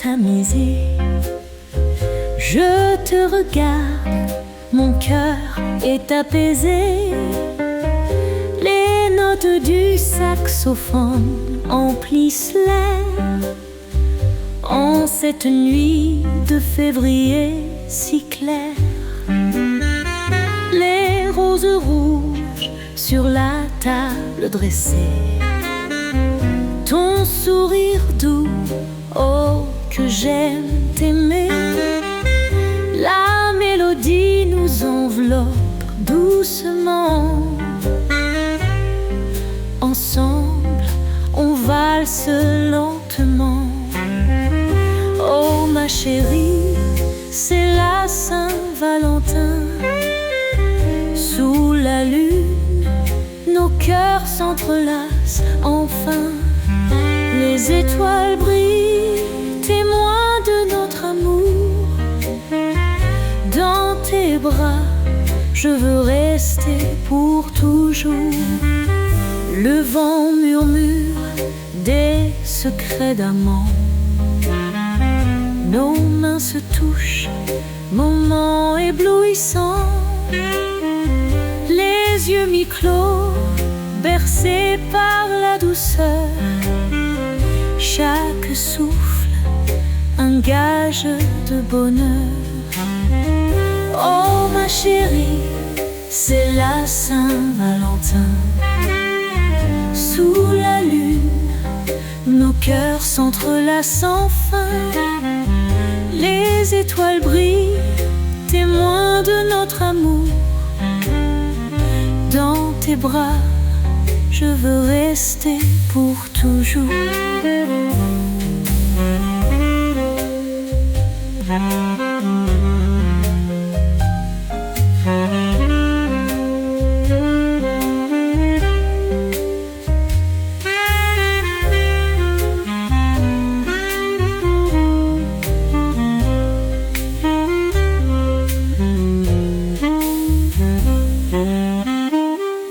tamisé. Je te regarde, mon cœur est apaisé. Les notes du saxophone emplissent l'air. En cette nuit de février si claire, les roses rouges sur la table dressée, ton sourire doux, oh que j'aime t'aimer. La mélodie nous enveloppe doucement. Ensemble, on valse lentement. Oh ma chérie, c'est la Saint-Valentin. Sous la lune, nos cœurs s'entrelacent enfin. Les étoiles brillent, témoins de notre amour. Dans tes bras, je veux rester pour toujours. Le vent murmure des secrets d'amant. Nos mains se touchent, moment éblouissant. Les yeux mi-clos, bercés par la douceur. Chaque souffle, un gage de bonheur. Oh ma chérie, c'est la Saint-Valentin. Sous la lune, nos cœurs s'entrelacent enfin. Les étoiles brillent, témoins de notre amour. Dans tes bras, je veux rester pour toujours.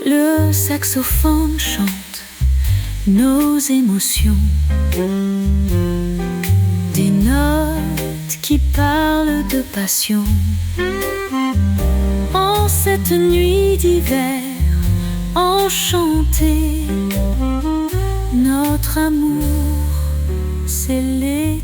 Le saxophone chante nos émotions, des notes qui parlent de passion. En cette nuit d'hiver enchantée, notre amour, c'est l'éternité.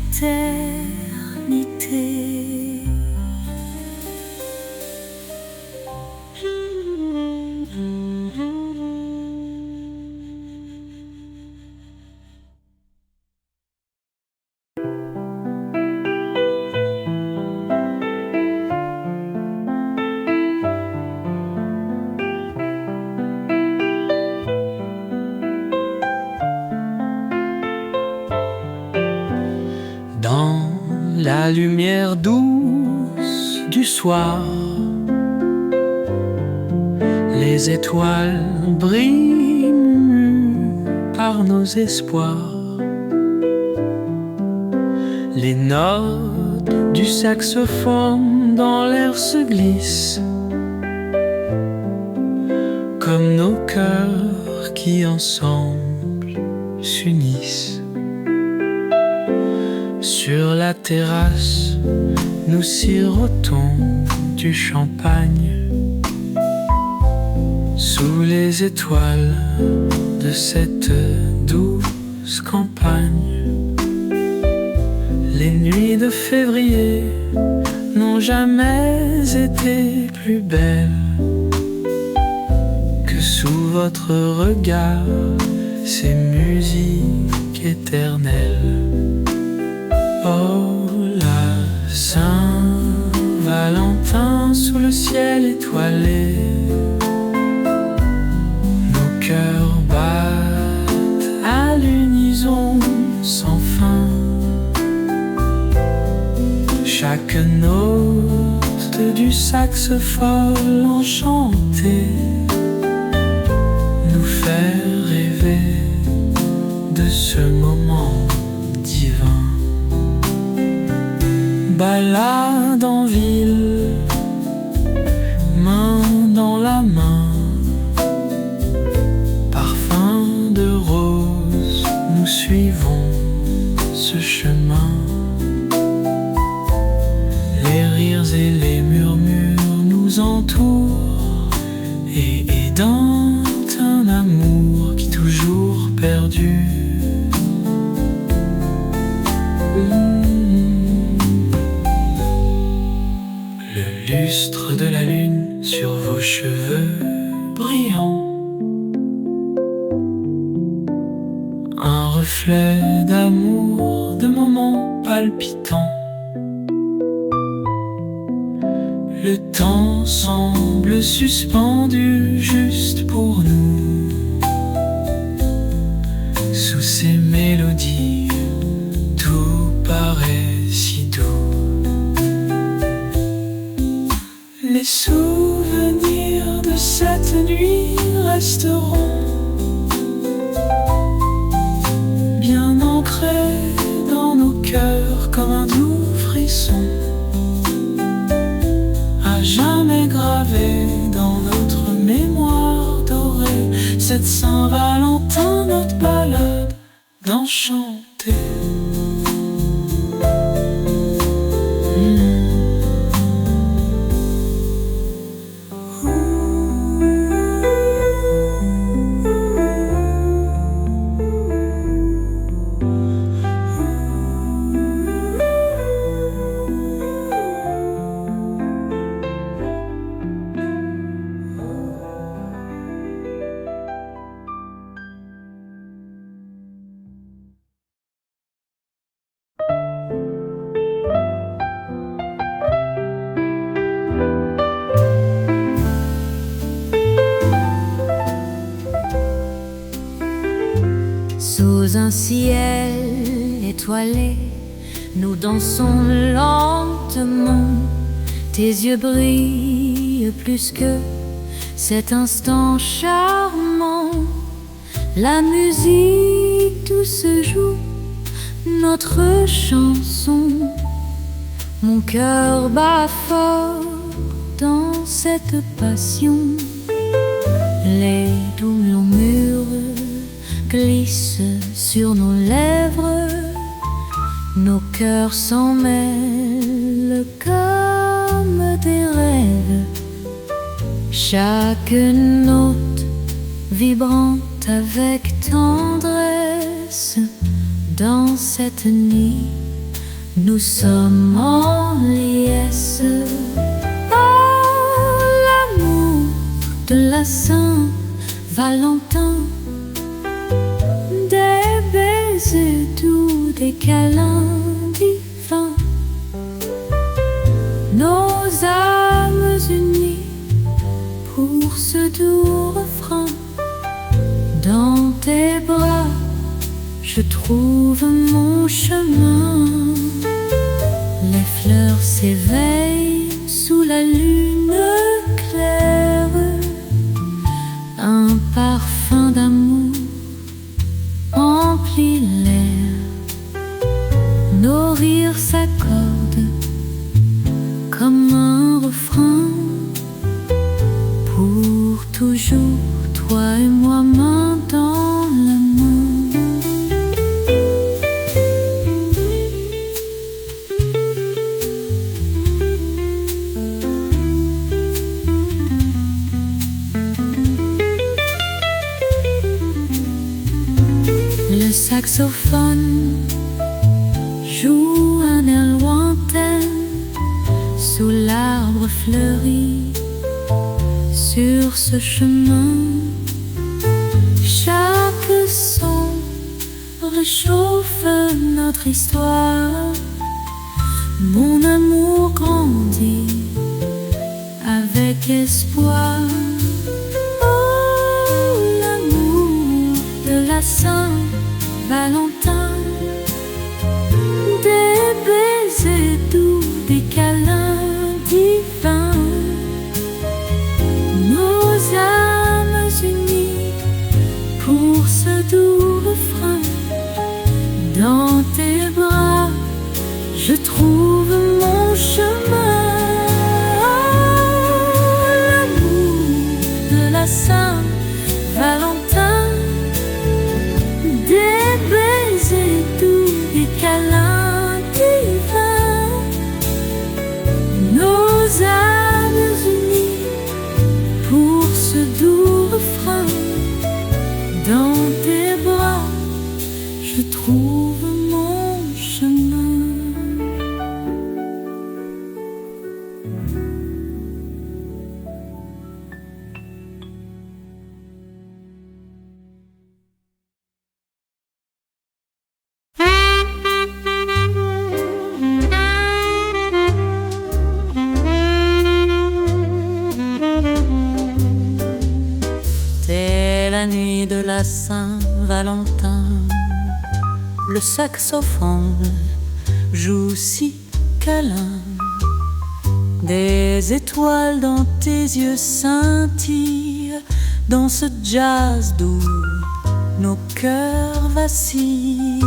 Dans la lumière douce du soir, les étoiles brillent mues par nos espoirs. Les notes du saxophone dans l'air se glissent, comme nos cœurs qui ensemble s'unissent. Sur la terrasse, nous sirotons du champagne sous les étoiles de cette douce campagne. Les nuits de février n'ont jamais été plus belles que sous votre regard, ces musiques éternelles. Oh la Saint-Valentin sous le ciel étoilé, nos cœurs battent à l'unison sans fin. Chaque note du saxophone enchanté nous fait rêver de ce moment divin. Balade en ville, main dans la main, parfum de rose, nous suivons ce chemin. rires et les murmures nous entourent et aidant un amour qui toujours perdure. Le lustre de la lune sur vos cheveux brillants, un reflet d'amour, de moments palpitants. Le temps semble suspendu juste pour nous. Sous ces mélodies, tout paraît si doux. Les souvenirs de cette nuit resteront bien ancrés dans nos cœurs comme un doux frisson, à jamais gravé dans notre mémoire dorée. Cette Saint-Valentin, notre balade d'enchanté. Sous un ciel étoilé, nous dansons lentement. Tes yeux brillent plus que cet instant charmant. La musique douce joue notre chanson. Mon cœur bat fort dans cette passion. Les doux murmures glissent sur nos lèvres, nos cœurs s'en mêlent comme des rêves. Chaque note vibrante avec tendresse. Dans cette nuit, nous sommes en liesse. Oh, l'amour de la Saint-Valentin, baisers doux, des câlins divins, nos âmes unies pour ce doux refrain. Dans tes bras, je trouve mon chemin. Les fleurs s'éveillent sous la lune claire. Un parfum d'amour emplit l'air. Nos rires s'accordent comme un refrain. Pour toujours, toi et moi, main dans la main. Le saxophone joue un air lointain sous l'arbre fleuri. Sur ce chemin, chaque son réchauffe notre histoire. Mon amour grandit avec espoir. Oh, l'amour de la Saint-Valentin, des baisers doux, des câlins divins, nos âmes unies pour ce doux refrain. Dans tes bras, je trouve mon chemin. Oh, l'amour de la Saint-Valentin, des baisers doux, des câlins divins, Saint-Valentin. Le saxophone joue si câlin. Des étoiles dans tes yeux scintillent. Dans ce jazz doux, nos cœurs vacillent.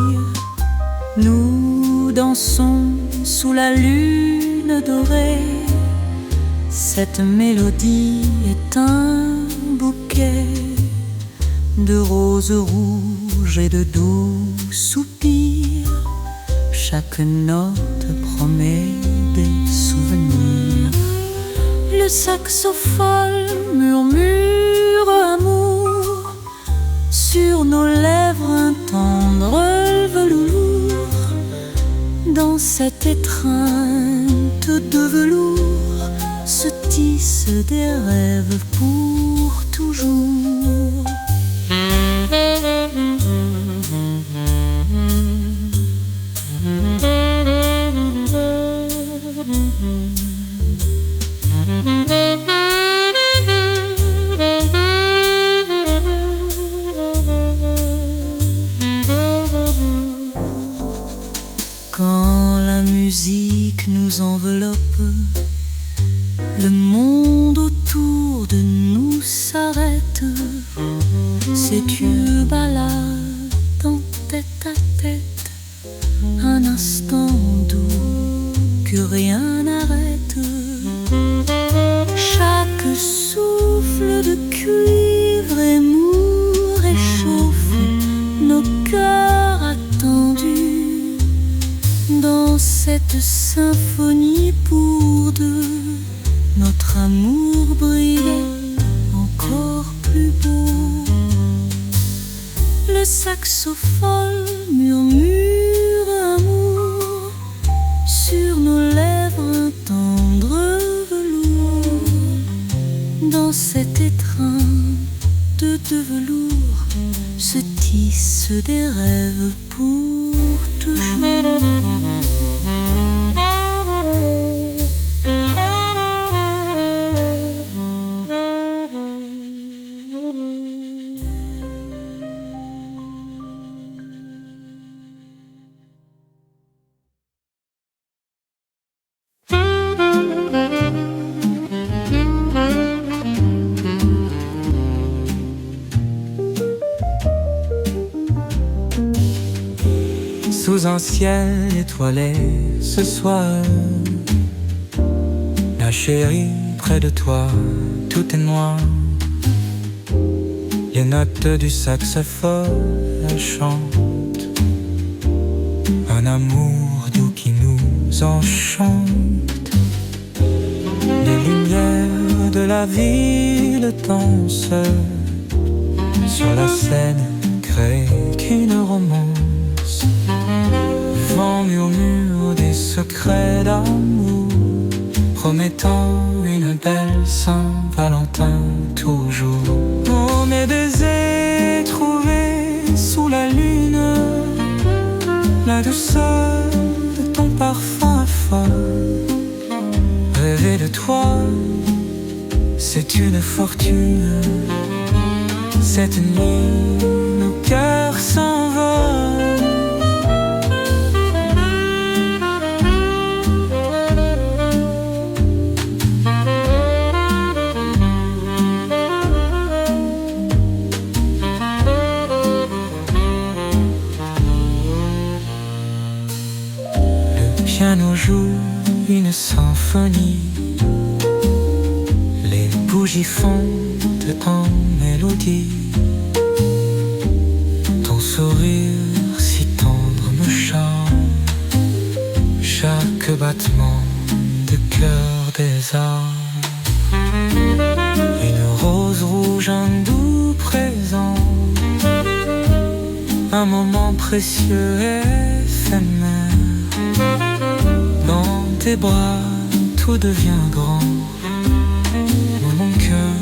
Nous dansons sous la lune dorée. Cette mélodie est un bouquet de roses rouges et de doux soupirs. Chaque note promet des souvenirs. Le saxophone murmure amour sur nos lèvres, un tendre velours. Dans cette étreinte de velours se tissent des rêves pour toujours. Quand la musique nous enveloppe, le monde autour de nous s'arrête. C'est une balade en tête à tête, un instant doux que rien n'arrête. Chaque souffle de cuivre et mou réchauffe nos cœurs attendus. Dans cette symphonie pour deux, notre amour brille encore plus beau. Le saxophone murmure amour sur nos lèvres, un tendre velours. Dans cette étreinte de velours se tissent des rêves pour toujours. Sous un ciel étoilé ce soir, la chérie près de toi, tout est noir. Les notes du saxophone chantent un amour doux qui nous enchante. Les lumières de la ville dansent sur la scène, créent qu'une romance. Le vent murmure des secrets d'amour, promettant une belle Saint-Valentin toujours. Oh, mes baisers trouvés sous la lune, la douceur de ton parfum affole. Rêver de toi, c'est une fortune. Cette nuit, nos cœurs s'envolent. Le piano joue une symphonie. Les bougies fondent en mélodie. Ton sourire si tendre me charme. Chaque battement de cœur des armes. Une rose rouge, un doux présent, un moment précieux et éphémère. Dans tes bras, tout devient grand. Mon cœur,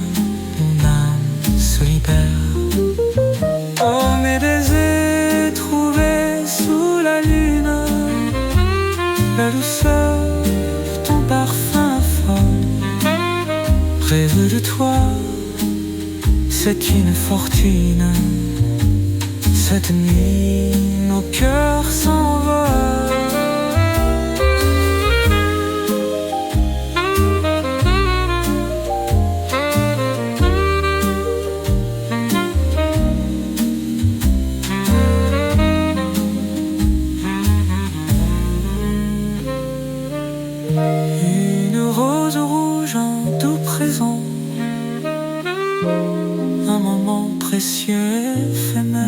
mon âme se libère. Oh, mes baisers trouvés sous la lune, la douceur de ton parfum affole. Rêve de toi, c'est une fortune. cette nuit, nos cœurs s'envolent. Une rose rouge, un doux présent, un moment précieux et éphémère.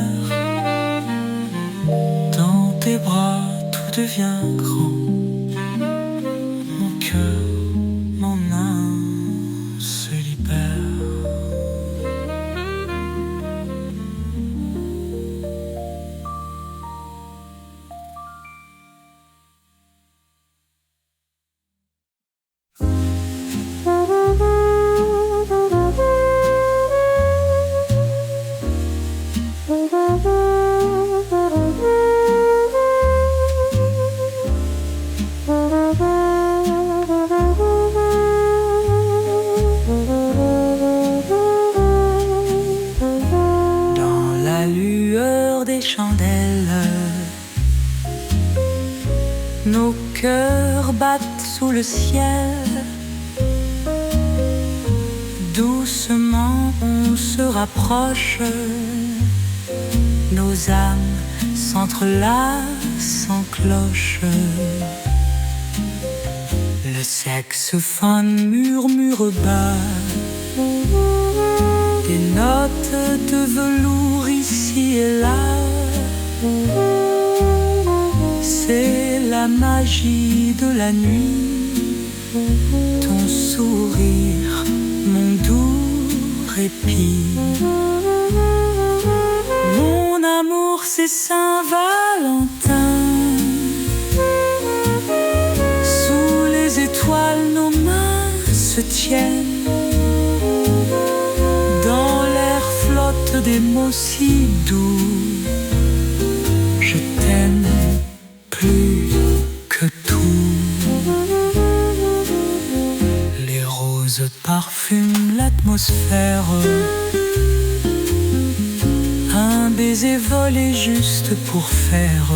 Dans tes bras, tout devient grand. Mon cœur, mon âme se libère. Chandelles, nos cœurs battent sous le ciel. Doucement on se rapproche, nos âmes s'entrelacent en cloche. Le saxophone murmure bas des notes de velours ici et là. C'est la magie de la nuit, ton sourire, mon doux répit. Mon amour, c'est Saint-Valentin. Sous les étoiles, nos mains se tiennent. Dans l'air flottent des mots si doux. Je t'aime plus que tout. Les roses parfument l'atmosphère. Un baiser volé juste pour faire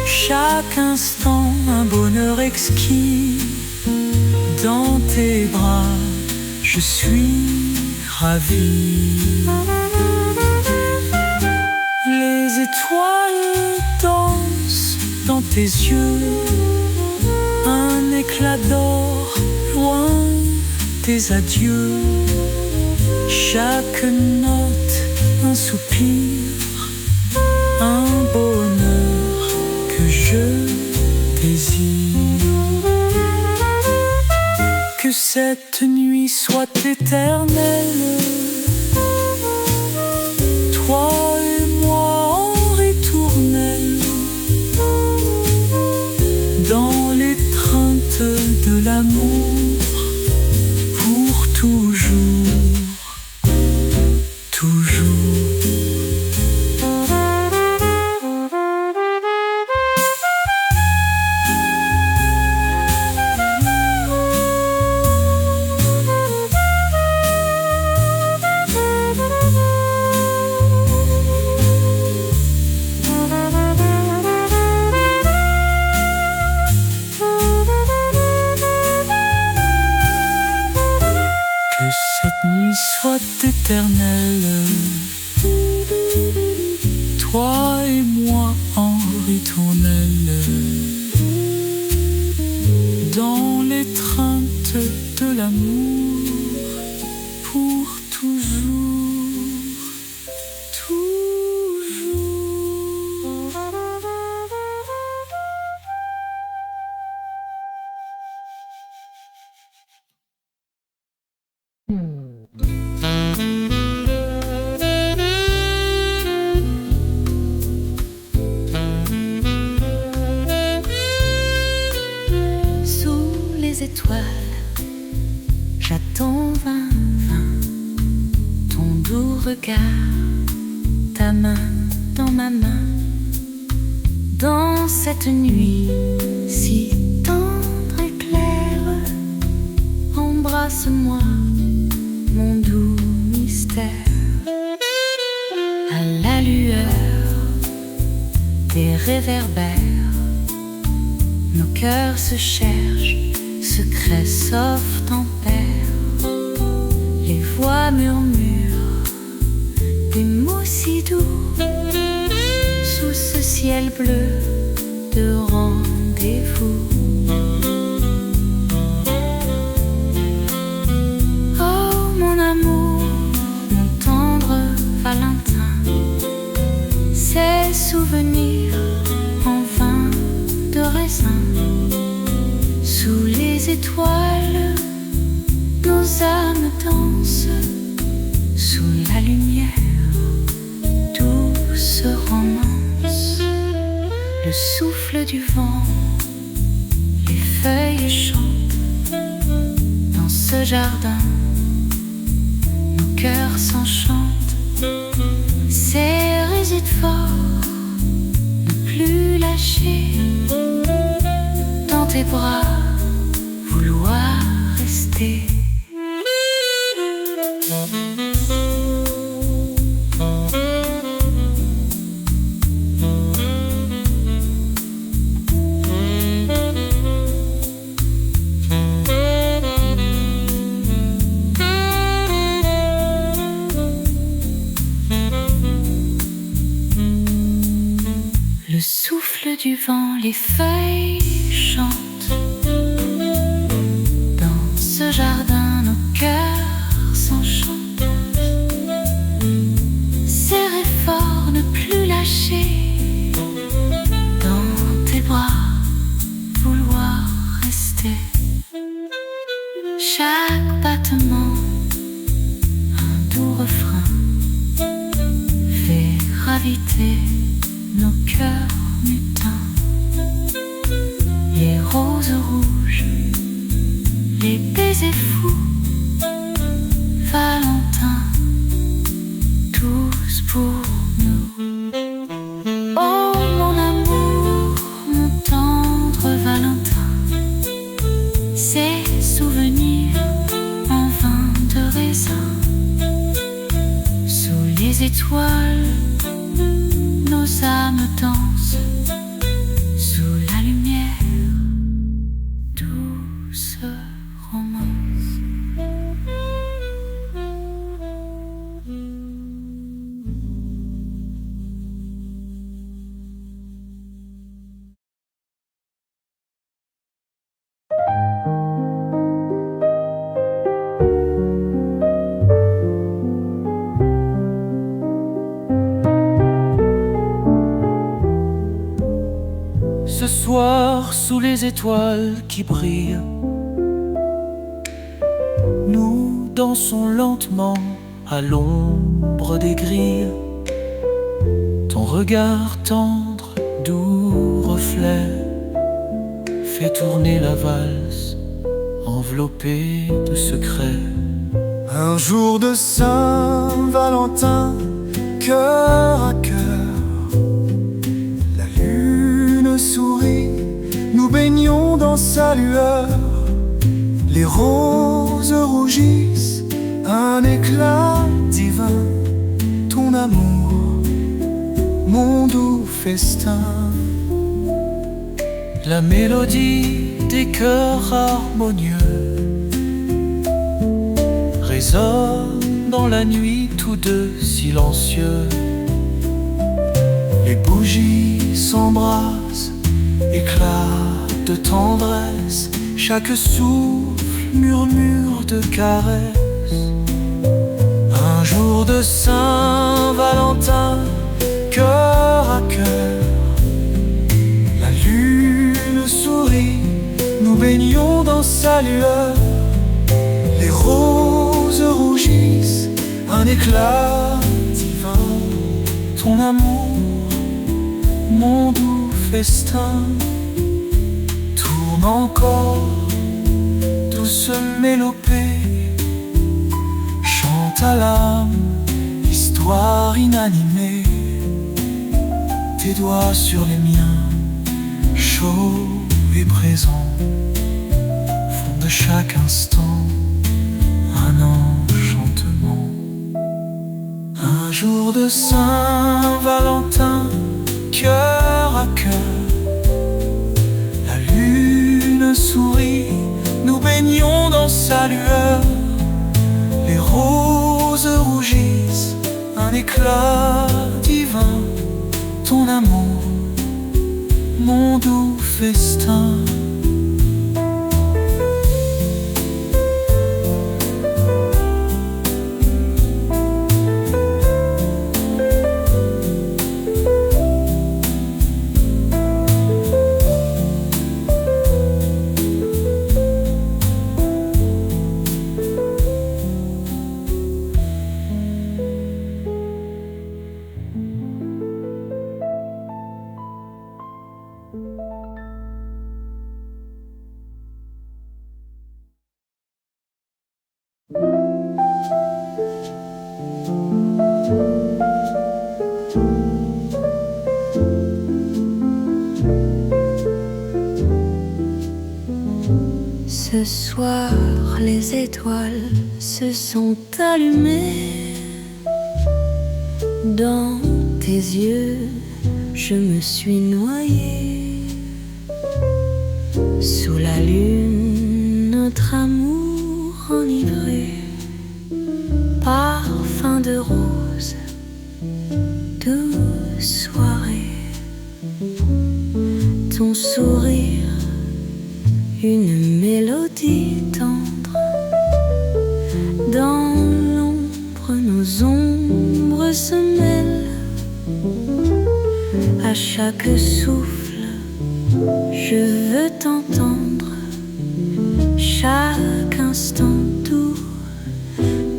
chaque instant un bonheur exquis. Dans tes bras, je suis ravi. Les étoiles dansent dans tes yeux, un éclat d'or loin tes adieux. Chaque note, un soupir, un bonheur que je désire. Que cette nuit soit éternelle, toi et moi en ritournelle, dans l'étreinte de l'amour, pour toujours, toujours. Que cette nuit soit éternelle, toi et moi en ritournelle, dans l'étreinte de l'amour, pour toujours, toujours. Sous les étoiles, j'attends ton doux regard, ta main dans ma main, dans cette nuit si tendre et claire. Embrasse-moi, mon doux mystère. réverbère. Nos cœurs se cherchent, secrets sauf tempère. Les voix murmurent des mots si doux sous ce ciel bleu de rendez-vous. Oh mon amour, mon tendre Valentin, ces souvenirs en vin de raisin. Sous les étoiles, nos âmes dansent. Sous la lumière, douce romance. Le souffle du vent, les feuilles chantent. Dans ce jardin, nos cœurs s'enchantent. Serrés et forts, ne plus lâcher. Dans tes bras, vouloir rester. Le souffle du vent, les feuilles chantent. Dans ce jardin, nos cœurs s'enchantent. Serrés fort, ne plus lâcher. Dans tes bras, vouloir rester. Chaque battement, un doux refrain, fait graviter nos cœurs mutins. Les roses rouges, les baisers fous, Valentin, tous pour nous. Oh mon amour, mon tendre Valentin, ces souvenirs en vin de raisin. Sous les étoiles, nos âmes dansent. Sous la lumière, douce romance. Ce soir, sous les étoiles qui brillent, nous dansons lentement à l'ombre des grilles. Ton regard tendre, doux reflet, fait tourner la valse, enveloppée de secrets. Un jour de Saint-Valentin, cœur à cœur, sourit, nous baignons dans sa lueur. Les roses rougissent, un éclat divin. Ton amour, mon doux festin. La mélodie des chœurs harmonieux résonne dans la nuit, tous deux silencieux. Les bougies s'embrassent, éclat de tendresse, chaque souffle murmure de caresse. Un jour de Saint-Valentin, cœur à cœur, la lune sourit, nous baignons dans sa lueur. Les roses rougissent, un éclat divin. Ton amour, mon doux festin, tourne encore, douce mélopée, chante à l'âme, histoire inanimée. Tes doigts sur les miens, chauds et présents, font de chaque instant un enchantement. Un jour de Saint-Valentin, cœur à cœur. La lune sourit, nous baignons dans sa lueur. Les roses rougissent, un éclat divin. Ton amour, mon doux festin. Ce soir, les étoiles se sont allumées. Dans tes yeux, je me suis noyée. Sous la lune, notre amour enivré. Parfum de rose, douce soirée. Ton sourire, une mélodie tendre. Dans l'ombre, nos ombres se mêlent. À chaque souffle, je veux t'entendre. Chaque instant doux,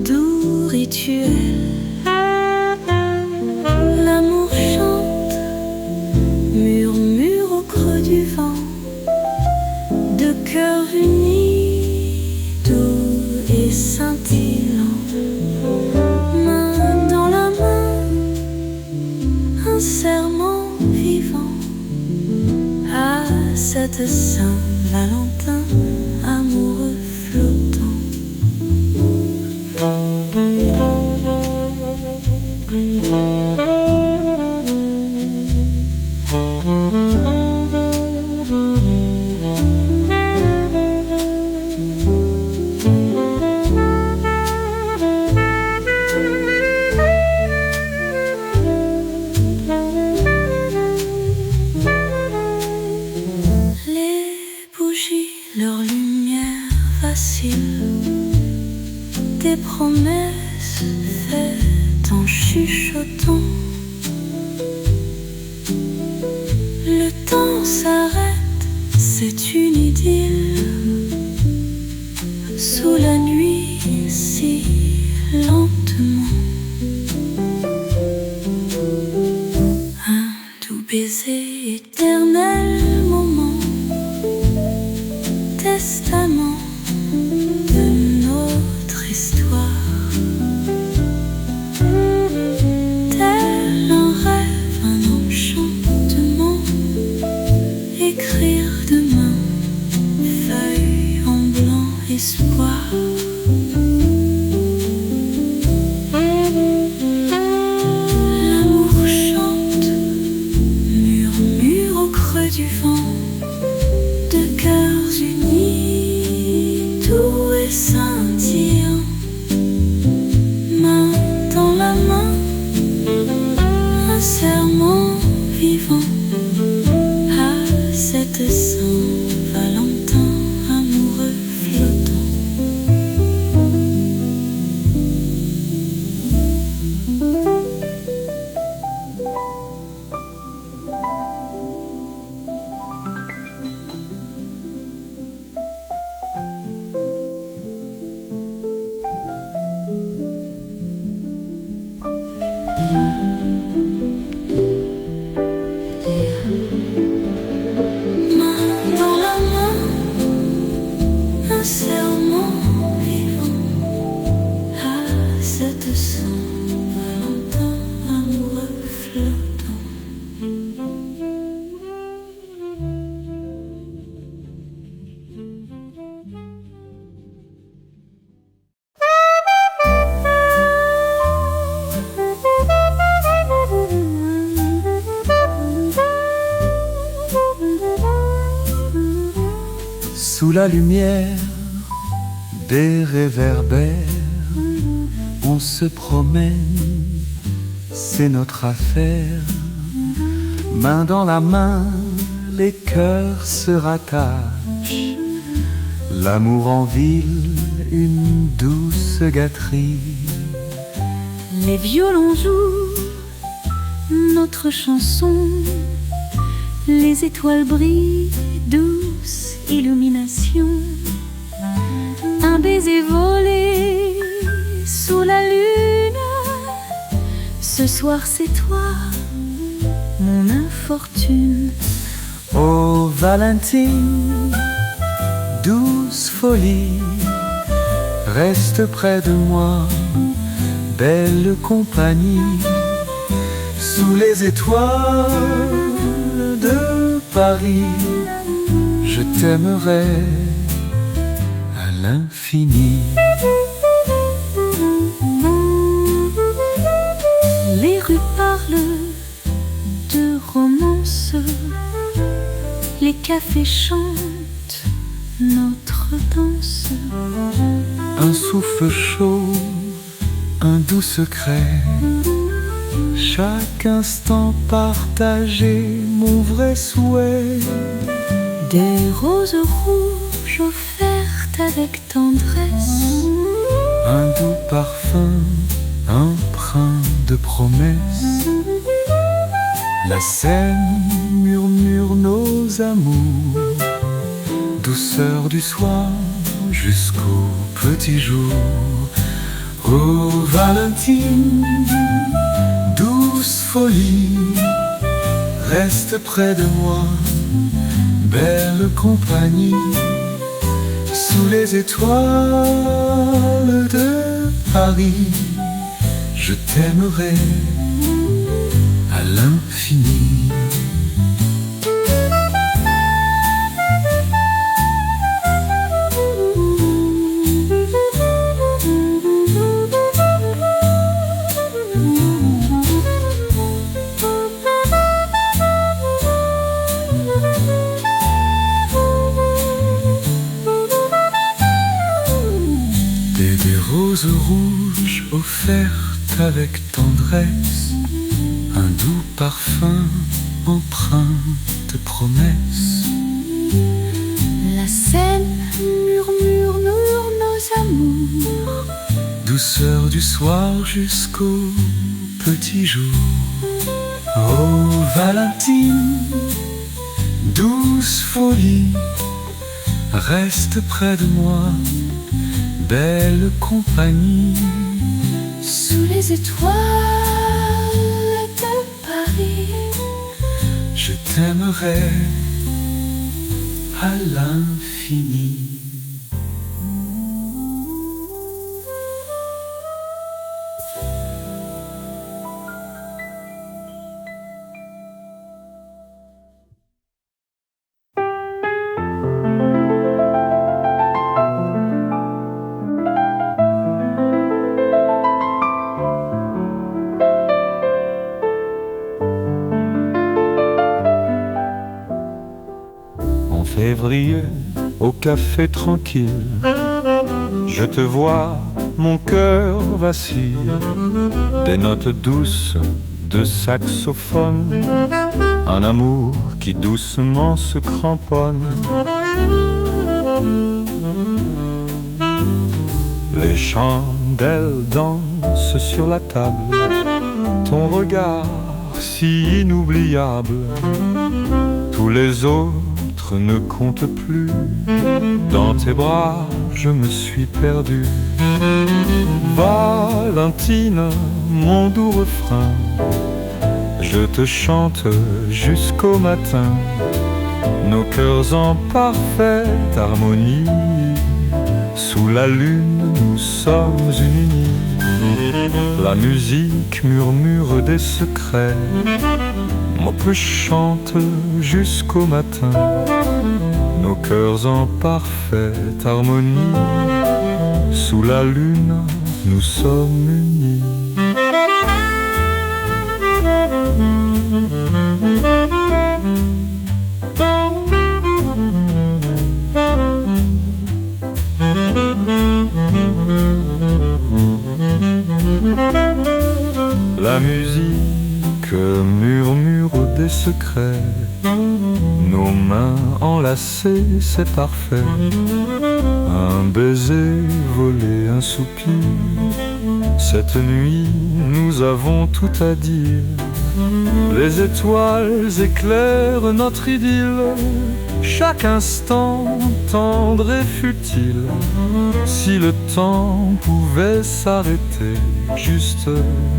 doux rituel. L'amour chante, murmure au creux du vent. Deux cœurs unis, doux et scintillants. Main dans la main, un serment vivant. À cette Saint-Valentin, amoureux flottant. Leur lumière vacille, des promesses faites en chuchotant. Le temps s'arrête, c'est une idylle. Sous la nuit, si lentement. Un doux baiser éternel moment. Testament de notre histoire. Tel un rêve, un enchantement. Écrire demain, feuille en blanc, espoir. L'amour chante, murmure au creux du vent. Deux cœurs unis, doux et scintillants. Main dans la main, un serment vivant. À cette Saint-Valentin, amoureux flottant. Sous la lumière des réverbères, on se promène, c'est notre affaire. Main dans la main, les cœurs se rattachent. L'amour en ville, une douce gâterie. Les violons jouent notre chanson, les étoiles brillent, douce illumination. Un baiser volé sous la lune, ce soir c'est toi, mon infortune. Oh Valentine, douce folie, reste près de moi, belle compagnie. Sous les étoiles de Paris, je t'aimerai à l'infini. Les rues parlent de romance, les cafés chantent notre danse. Un souffle chaud, un doux secret, chaque instant partagé, mon vrai souhait. Des roses rouges offertes avec tendresse, Un doux parfum, empreint de promesses. La Seine murmure nos amours, douceur du soir jusqu'au petit jour. Oh Valentine, douce folie, reste près de moi, belle compagnie. Sous les étoiles de Paris, je t'aimerai à l'infini. Des roses rouges offertes avec tendresse, un doux parfum empreint de promesses. la Seine murmure nos amours, Douceur du soir jusqu'au petit jour. Oh Valentine, douce folie, reste près de moi, belle compagnie. sous les étoiles de Paris, Je t'aimerai à l'infini. En février, au café tranquille, je te vois, mon cœur vacille. Des notes douces de saxophone, un amour qui doucement se cramponne. Les chandelles dansent sur la table, ton regard si inoubliable. Tous les autres ne comptent plus, dans tes bras je me suis perdu. Valentine, mon doux refrain, je te chante jusqu'au matin. Nos cœurs en parfaite harmonie, sous la lune nous sommes unis. La musique murmure des secrets, mon plus chante jusqu'au matin. Nos cœurs en parfaite harmonie, sous la lune nous sommes unis. secret. Nos mains enlacées, c'est parfait. Un baiser volé, un soupir. Cette nuit, nous avons tout à dire. Les étoiles éclairent notre idylle. Chaque instant tendre et futile. Si le temps pouvait s'arrêter, juste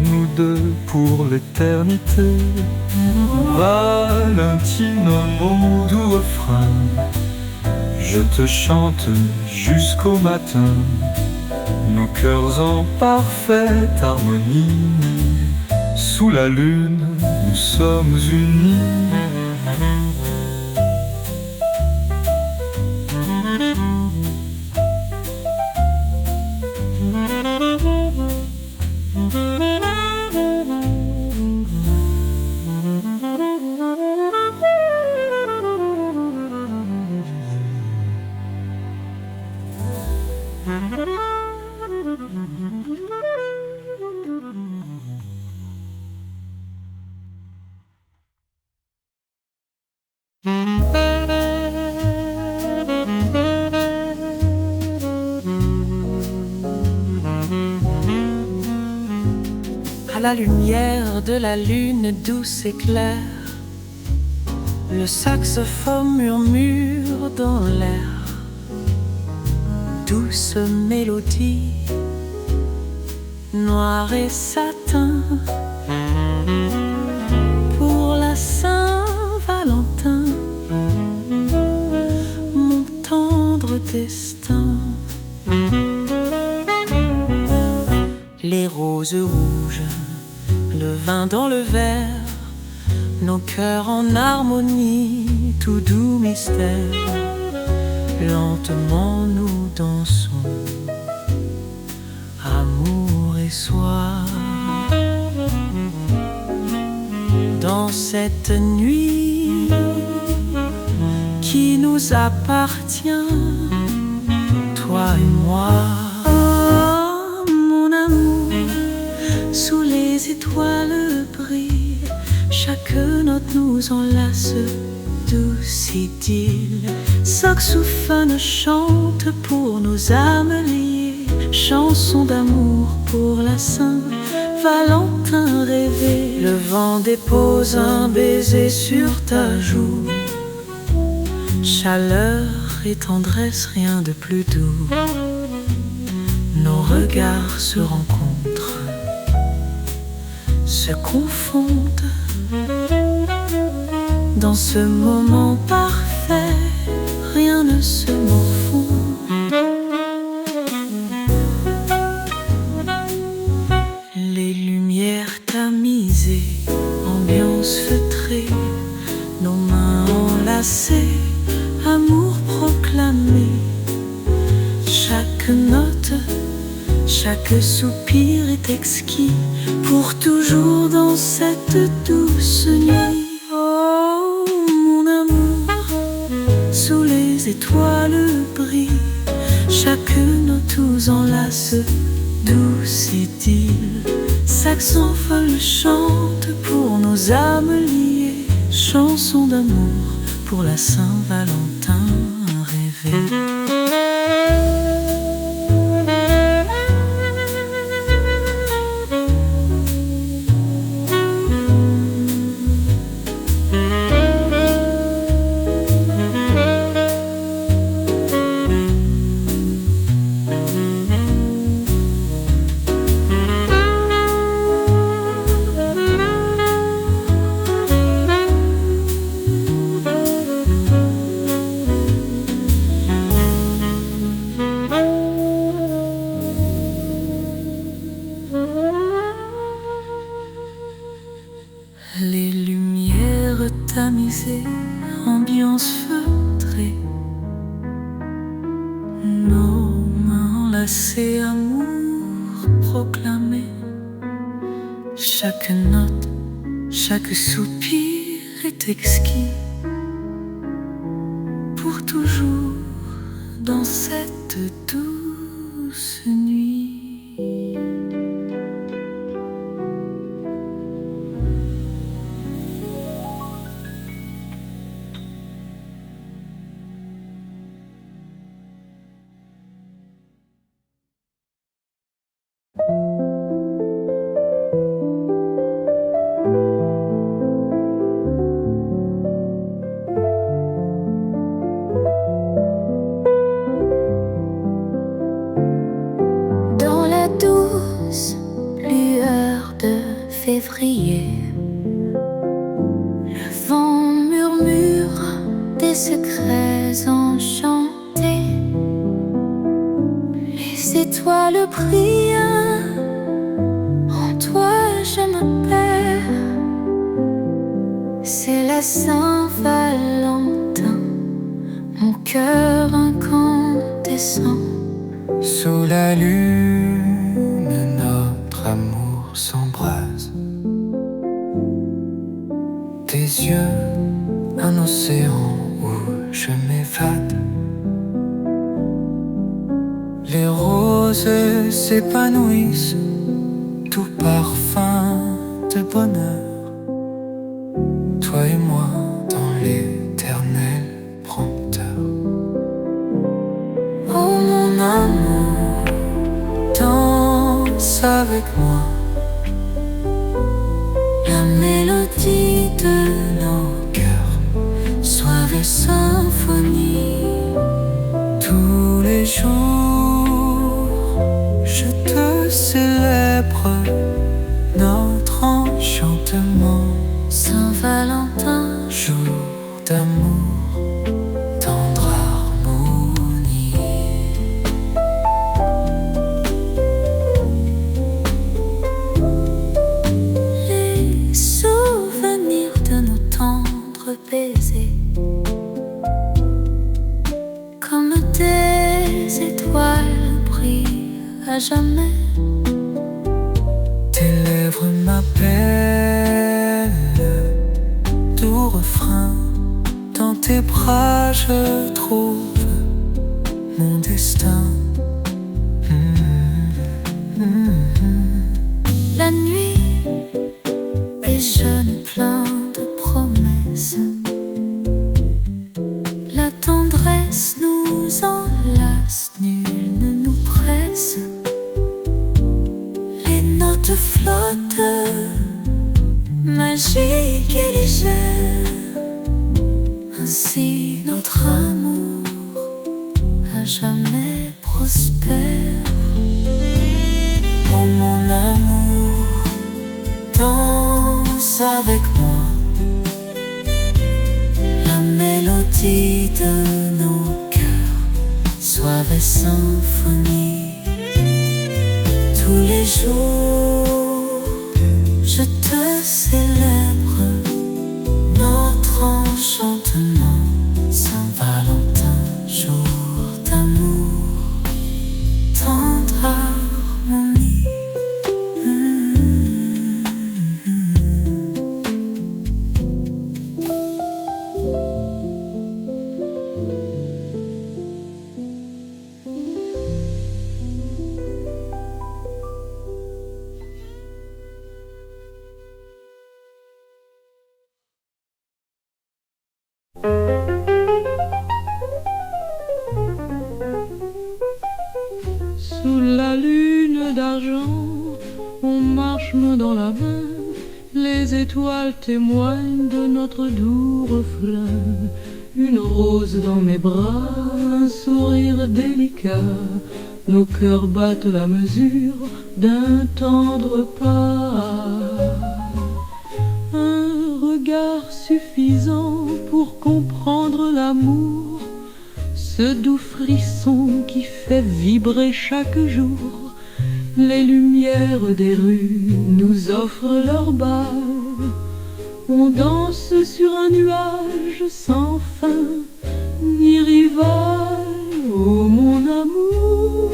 nous deux pour l'éternité. Valentine, mon doux refrain, je te chante jusqu'au matin. Nos cœurs en parfaite harmonie. Sous la lune, nous sommes unis. À la lumière de la lune douce et claire, le saxophone murmure dans l'air. Douce mélodie, noir et satin, pour la Saint-Valentin, mon tendre destin. Les roses rouges, le vin dans le verre, nos cœurs en harmonie, tout doux mystère. Lentement nous dansons, amour et soir. Dans cette nuit qui nous appartient, toi et moi. Oh, mon amour, sous les étoiles brille, chaque note nous enlace, douce idylle. Saxophone chante pour nos âmes liées, chanson d'amour pour la Saint-Valentin rêvée. Le vent dépose un baiser sur ta joue, chaleur et tendresse, rien de plus doux. Nos regards se rencontrent, se confondent. Dans ce moment parfait, rien ne se morfond. Les lumières tamisées, ambiance feutrée, nos mains enlacées, amour proclamé. Chaque note, chaque soupir est exquis, pour toujours dans cette douce nuit. Oh, mon amour, sous les étoiles brille, chaque note nous enlace, douce idylle. Saxophone chante pour nos âmes liées, chanson d'amour pour la Saint-Valentin rêvée. Les lumières tamisées, ambiance feutrée, nos mains enlacées, amour proclamé. Chaque note, chaque soupir est exquis, pour toujours dans cette douce nuit. secrets enchantés. Les étoiles brillent, en toi je me perds. C'est la Saint-Valentin, mon cœur incandescent. Sous la lune, notre amour s'embrase. Tes yeux, un océan où je m'évade. Les roses s'épanouissent, tout parfum de bonheur. Toi et moi dans l'éternel prompteur. Oh mon amour, Danse avec moi. la mélodie de nos cœurs, soif et symphonie. Tous les jours, je te célèbre notre enchantement. Saint-Valentin, Jour d'amour, tendre harmonie. les souvenirs de nos tendres baisers, comme des étoiles, brillent à jamais. Tes lèvres m'appellent, doux refrain. Dans tes bras je trouve mon destin. La nuit déjeune plein de promesses. La tendresse nous enlace, nul ne nous presse. Les notes flottent, magiques et légères. Ainsi notre amour à jamais prospère. Oh mon amour, danse avec moi. La mélodie de nos cœurs, soif et symphonie. Tous les jours, je te célèbre notre enchantement. Saint-Valentin, jour d'amour, tendre harmonie. Sous la lune d'argent, on marche main dans la main. Les étoiles témoignent de notre doux refrain. Une rose dans mes bras, un sourire délicat. Nos cœurs battent la mesure d'un tendre pas. Un regard suffisant pour comprendre l'amour, ce doux frisson qui fait vibrer chaque jour. Les lumières des rues nous offrent leur bal. On danse sur un nuage sans fin ni rival. Oh mon amour,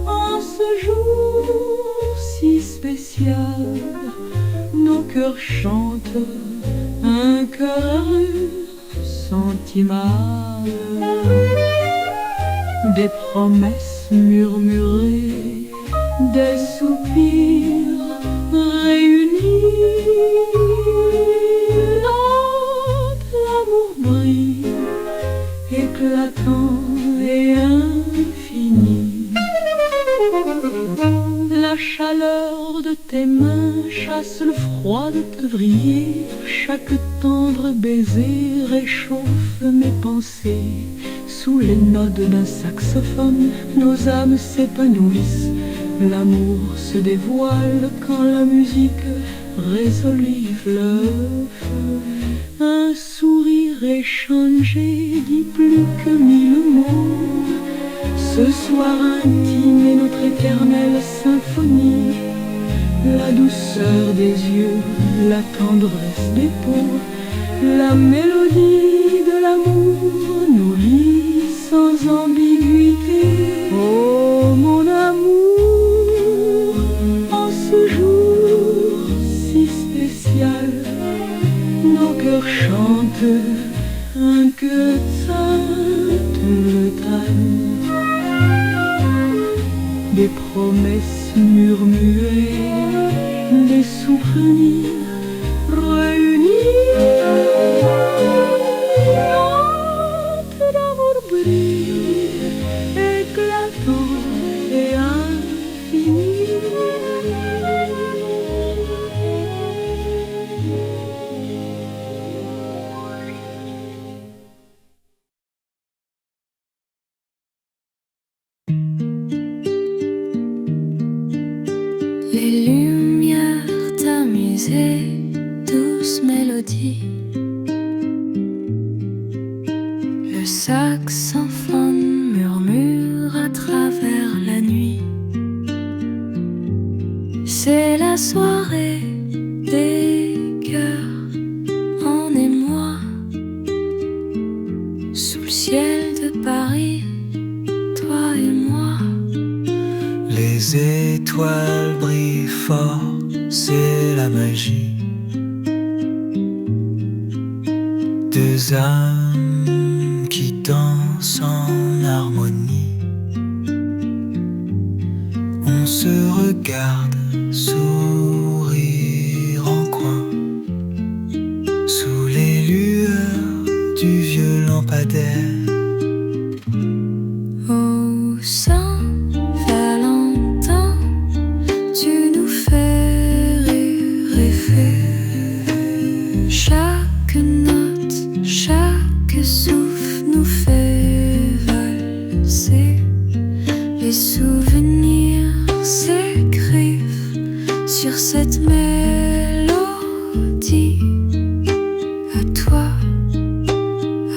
en ce jour si spécial, nos cœurs chantent un chœur sentimental. Des promesses murmurées, des soupirs réunis. Notre amour brille, éclatant et infini. La chaleur de tes mains chasse le froid de février. Chaque tendre baiser réchauffe mes pensées. Sous les notes d'un saxophone, nos âmes s'épanouissent. L'amour se dévoile quand la musique résolue fleuve. Un sourire échangé dit plus que 1000 mots. Ce soir intime est notre éternelle symphonie. La douceur des yeux, la tendresse des peaux, la mélodie de l'amour nous lie sans ambiguïté. Oh mon amour, en ce jour si spécial, nos cœurs chantent un Göttertal. Des promesses murmurées, des souvenirs réunis. Note d'amour brille, éclatant et infini. Les lumières tamisées, douce mélodie. Le saxophone murmure à travers la nuit. C'est la soirée des cœurs, en émoi. Sous le ciel de Paris, toi et moi. Les étoiles brillent fort, c'est la magie. Deux âmes qui dansent en harmonie. On se regarde, sourire en coin, sous les lueurs du vieux lampadaire. Oh Saint-Valentin, tu nous fais rêver. Chaque note, chaque souffle nous fait valser. Les souvenirs s'écrivent sur cette mélodie. À toi,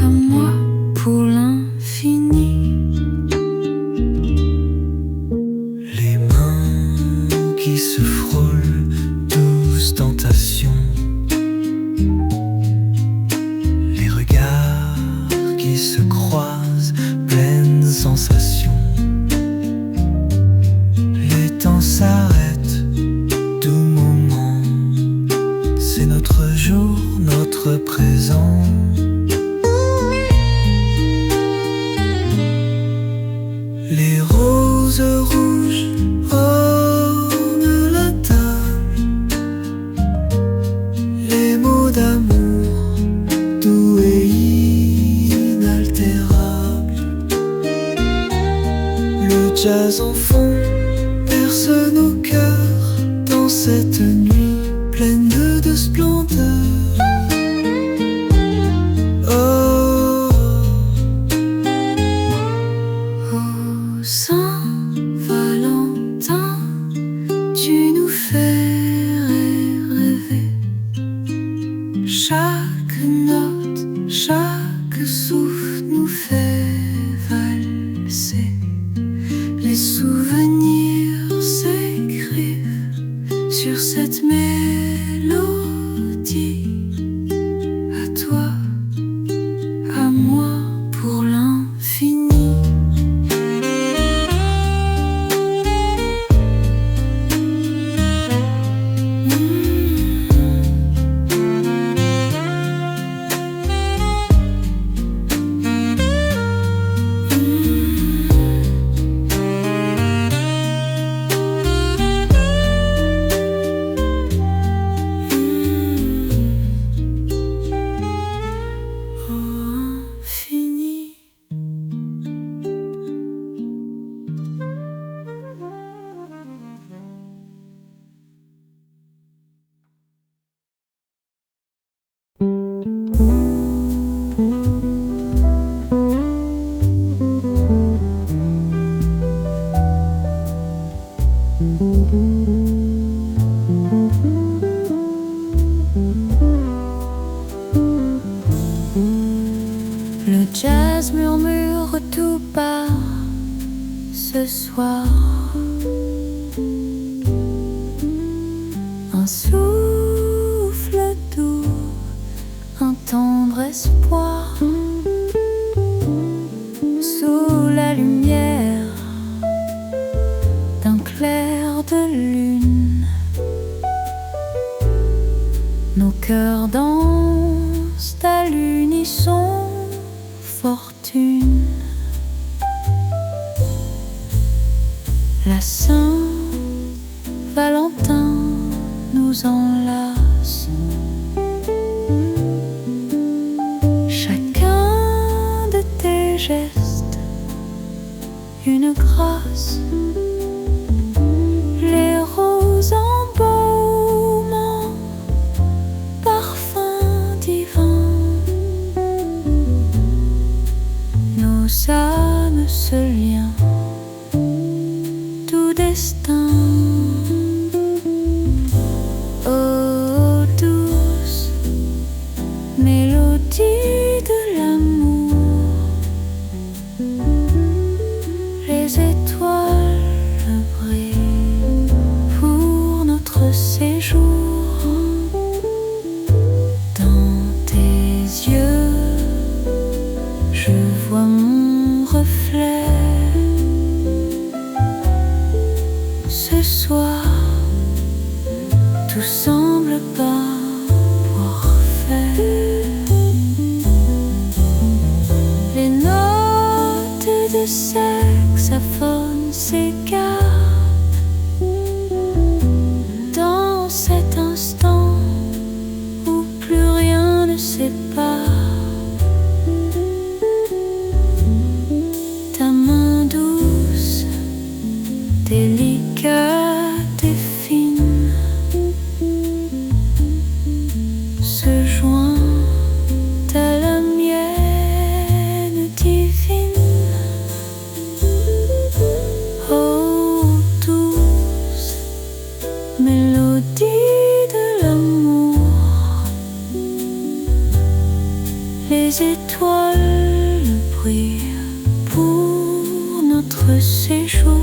à moi, pour l'infini. Les mains qui se frôlent, douce tentation. Les regards qui se croisent, pleine sensation. Le temps s'arrête, tout moment. C'est notre jour, notre présent. Les roses rouges ornent la table. Les mots d'amour doux et inaltérables. Le jazz en fond berce nos cœurs dans cette nuit pleine de splendeur. Oh, Oh Saint-Valentin, tu nous fais rêver. Chaque note, chaque souffle nous fait valser. Les souvenirs s'écrivent sur cette mélodie. À toi, à moi, pour l'infini. jazz murmure tout bas ce soir. Un souffle doux, un tendre espoir. Sous la lumière d'un clair de lune, nos cœurs dansent à l'unisson. Fortune, la Saint-Valentin nous enlace. Chacun de tes gestes, une grâce. Les roses embaumant, parfum divin. Nos âmes se lient, tout destin. Oh, douce mélodie de l'amour, les étoiles brillent pour notre séjour. Dans tes yeux, je vois mon reflet. Ce soir, tout semble parfait. Les notes de saxophone s'écartent dans cet instant où plus rien ne sépare. Ta main douce, délicate et fine, se joint à la mienne divine. Oh, douce mélodie de l'amour, les étoiles brillent pour notre séjour.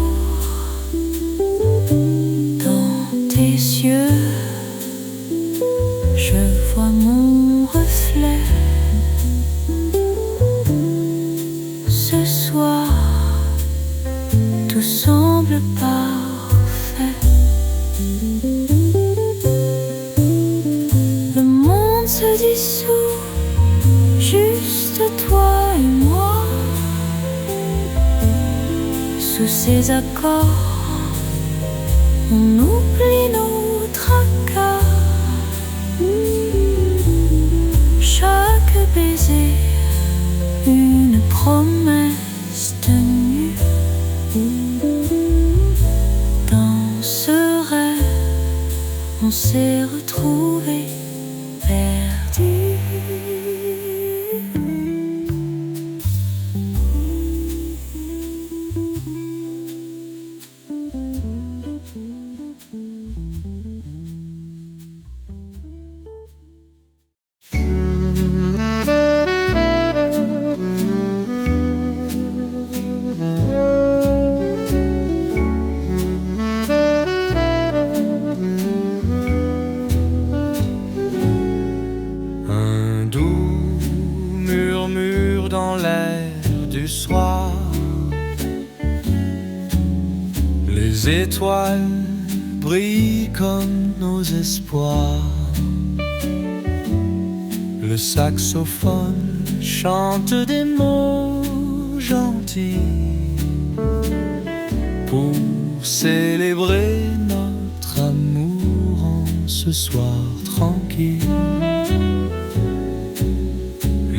Dans tes yeux, je vois mon reflet. Ce soir, tout semble parfait. Le monde se dissout, juste toi et moi. Sous ces accords, on oublie nos tracas. Chaque baiser, une promesse tenue. Dans ce rêve, on s'est retrouvés perdus. Un doux murmure dans l'air du soir. Les étoiles brillent comme nos espoirs. Le saxophone chante des mots gentils pour célébrer notre amour en ce soir tranquille.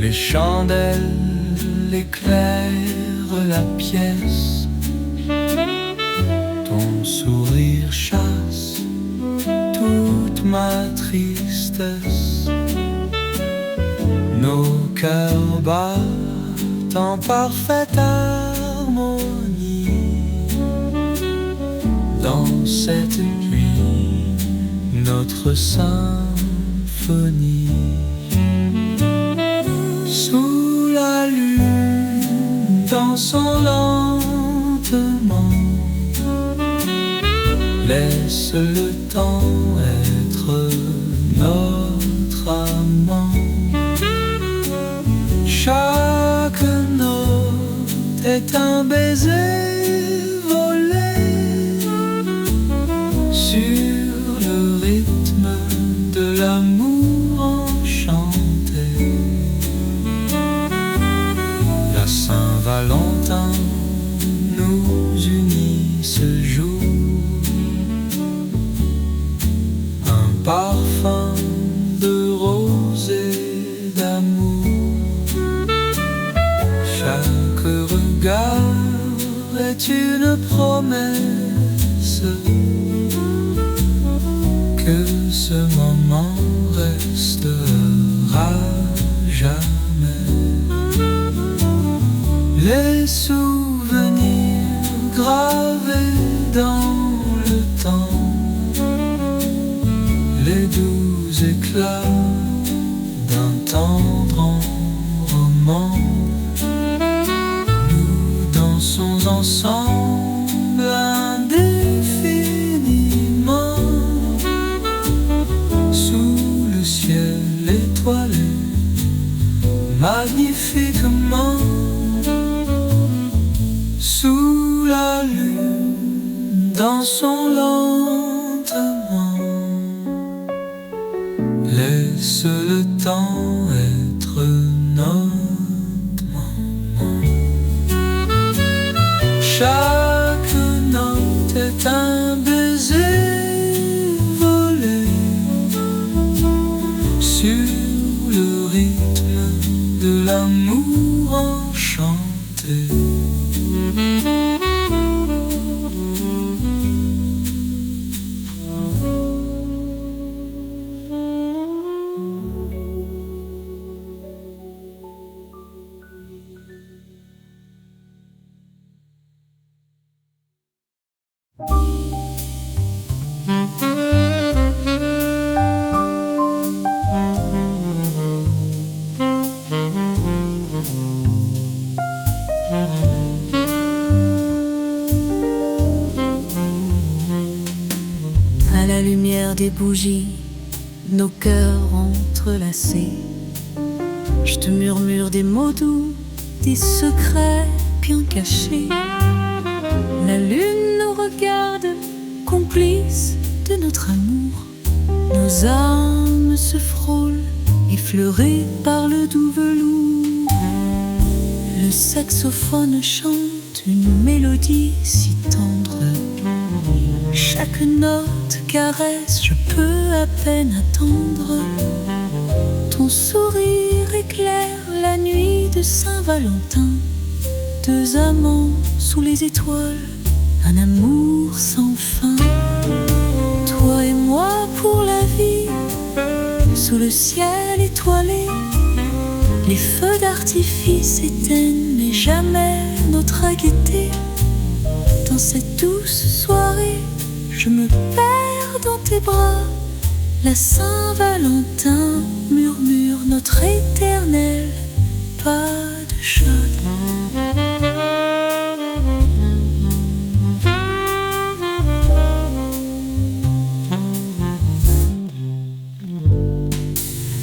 Les chandelles éclairent la pièce. Ton sourire chasse toute ma tristesse. Nos cœurs battent en parfaite harmonie. Dans cette nuit, notre symphonie. Sous la lune, dansons lentement. Laisse le temps être notre amant. Chaque note est un baiser volé sur le rythme de l'amour enchanté. La Saint-Valentin nous unit ce jour. Un parfum de rose et d'amour. Chaque regard est une promesse que ce moment restera jamais. Les souvenirs gravés dans le temps, les doux éclats d'un tendre roman. Nous dansons ensemble indéfiniment sous le ciel étoilé, magnifiquement. Sous la lune, dansons lentement. Laisse le temps être notre maman. Chaque note est un baiser volé sur le rythme de l'amour enchanté. À la lumière des bougies, nos cœurs entrelacés, je te murmure des mots doux, des secrets bien cachés. La lune nous regarde, complice de notre amour. Nos âmes se frôlent, effleurées par le doux velours. Le saxophone chante une mélodie si tendre. Chaque note caresse, je peux à peine attendre. Ton sourire éclaire la nuit de Saint-Valentin. Deux amants sous les étoiles, un amour sans fin. Toi et moi pour la vie, sous le ciel étoilé. Les feux d'artifice éteignent, mais jamais notre gaieté. Dans cette douce soirée, je me perds dans tes bras. La Saint-Valentin murmure notre éternel pas de choc.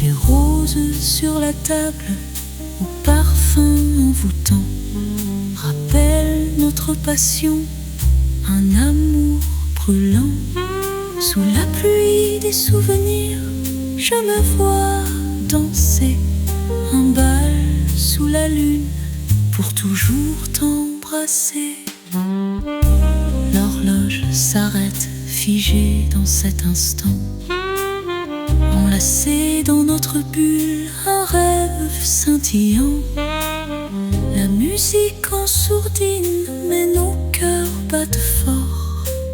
Les roses sur la table, au parfum envoûtant, rappellent notre passion, un amour brûlant. Sous la pluie des souvenirs, je me vois danser un bal sous la lune pour toujours t'embrasser. L'horloge s'arrête, figée dans cet instant, enlacé dans notre bulle, un rêve scintillant. La musique en sourdine, mais nos cœurs battent fort.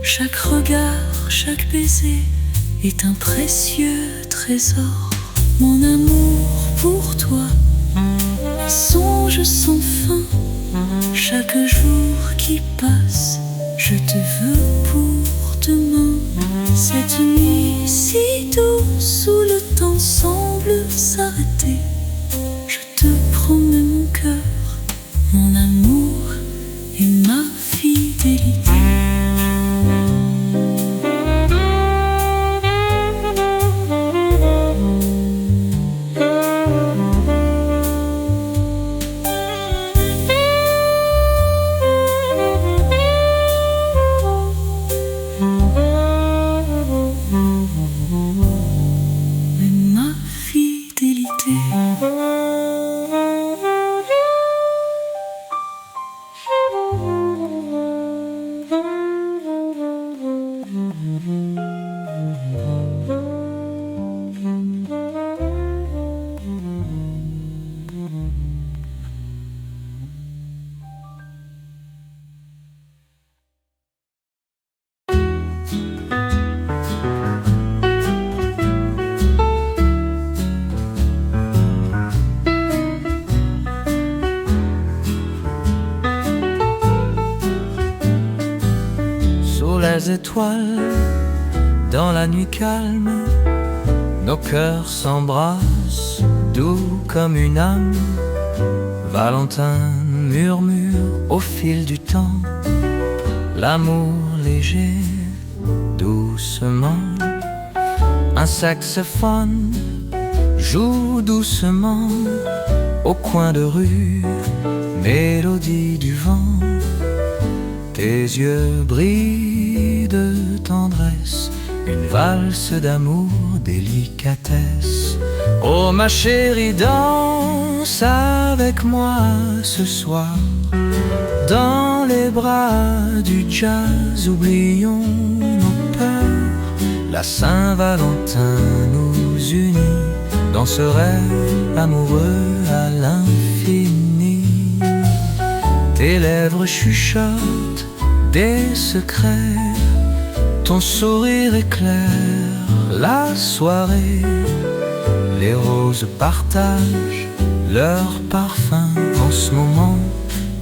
Chaque regard, chaque baiser est un précieux trésor. Mon amour pour toi, un songe sans fin. Chaque jour qui passe, je te veux pour demain. Cette nuit si douce où le temps semble s'arrêter, je te promets mon cœur, mon amour. les étoiles, dans la nuit calme, nos cœurs s'embrassent, doux comme une âme. Valentin murmure au fil du temps, l'amour léger, doucement. Un saxophone joue doucement au coin de rue, mélodie du vent. Tes yeux brillent de tendresse, une valse d'amour, délicatesse. Oh ma chérie, danse avec moi ce soir, dans les bras du jazz, oublions nos peurs. La Saint-Valentin nous unit dans ce rêve amoureux à l'infini. Tes lèvres chuchotent des secrets, ton sourire éclaire la soirée. Les roses partagent leur parfum, en ce moment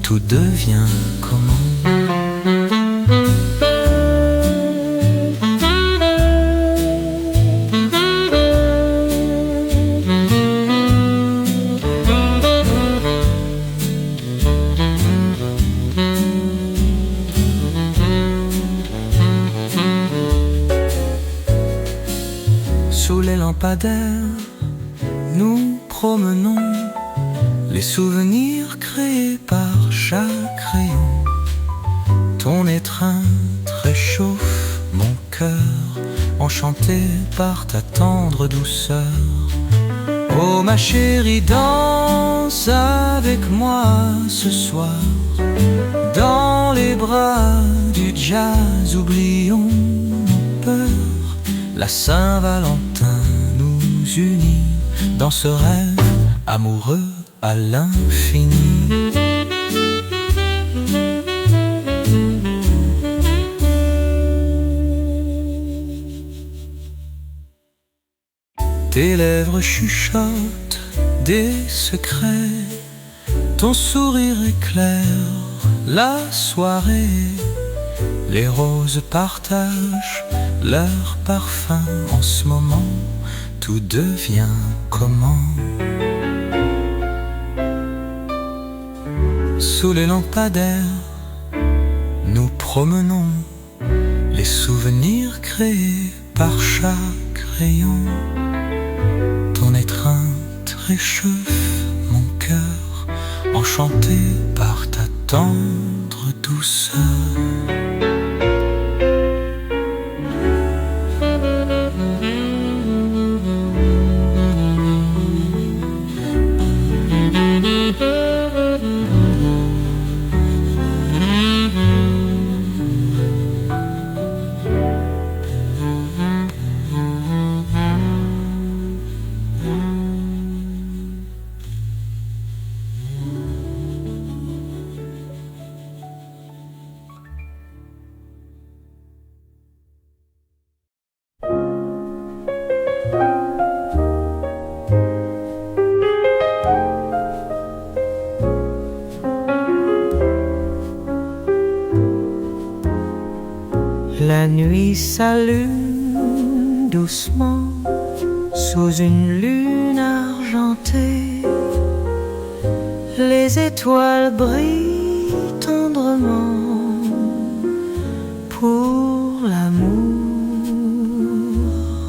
tout devient commun. Sous les lampadaires, nous promenons les souvenirs créés par chaque crayon. Ton étreinte réchauffe mon cœur, enchanté par ta tendre douceur. Oh ma chérie, danse avec moi ce soir, dans les bras du jazz, oublions nos peurs. La Saint-Valentin nous unit dans ce rêve amoureux à l'infini. Tes lèvres chuchotent des secrets, ton sourire éclaire la soirée. Les roses partagent leur parfum, en ce moment tout devient comment. Sous les lampadaires, nous promenons les souvenirs créés par chaque rayon. Ton étreinte réchauffe mon cœur, enchanté par ta tendre douceur. La nuit s'allume doucement sous une lune argentée. Les étoiles brillent tendrement pour l'amour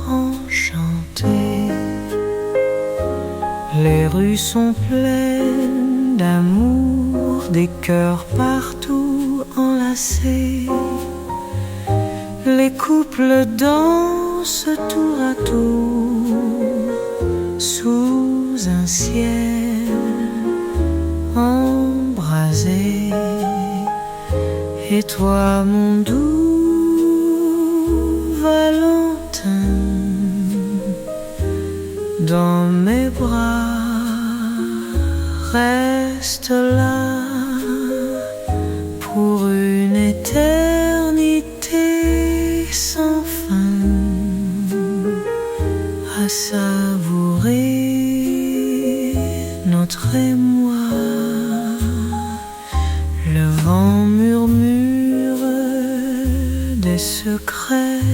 enchanté. Les rues sont pleines d'amour, des cœurs partout enlacés. Les couples dansent tour à tour sous un ciel embrasé. Et toi, mon doux Valentin, dans mes bras, reste là pour une éternité sans fin, à savourer notre émoi. Le vent murmure des secrets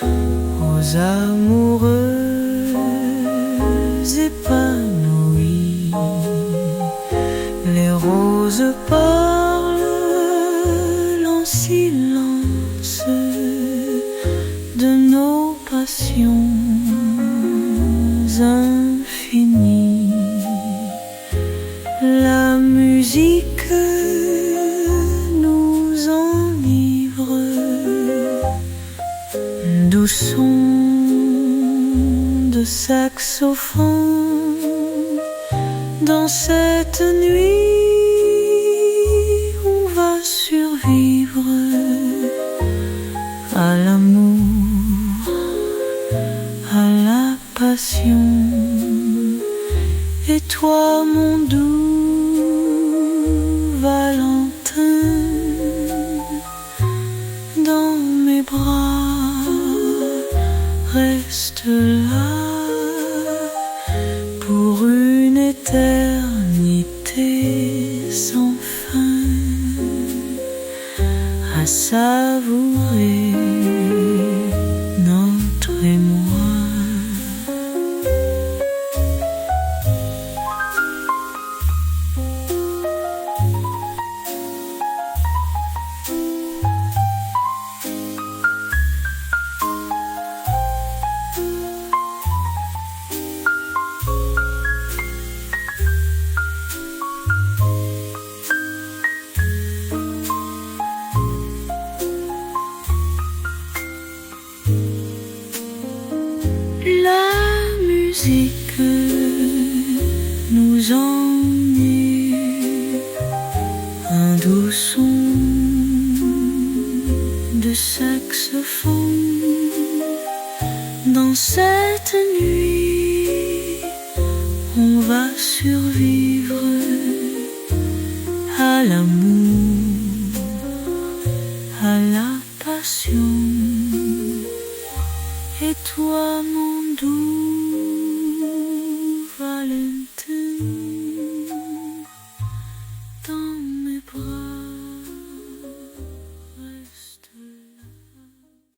aux amoureux épanouis. Les roses parlent en silence de nos passions infinies. La musique nous enivre, doux son de saxophone. Dans cette nuit, on va survivre à l'amour, à la passion. Et toi, mon doux Valentin, dans mes bras, reste là pour une éternité sans fin, à savourer notre émoi. La musique nous ennuie, un doux son de saxophone. Dans cette nuit, on va survivre à l'amour, à la passion. Et toi, mon doux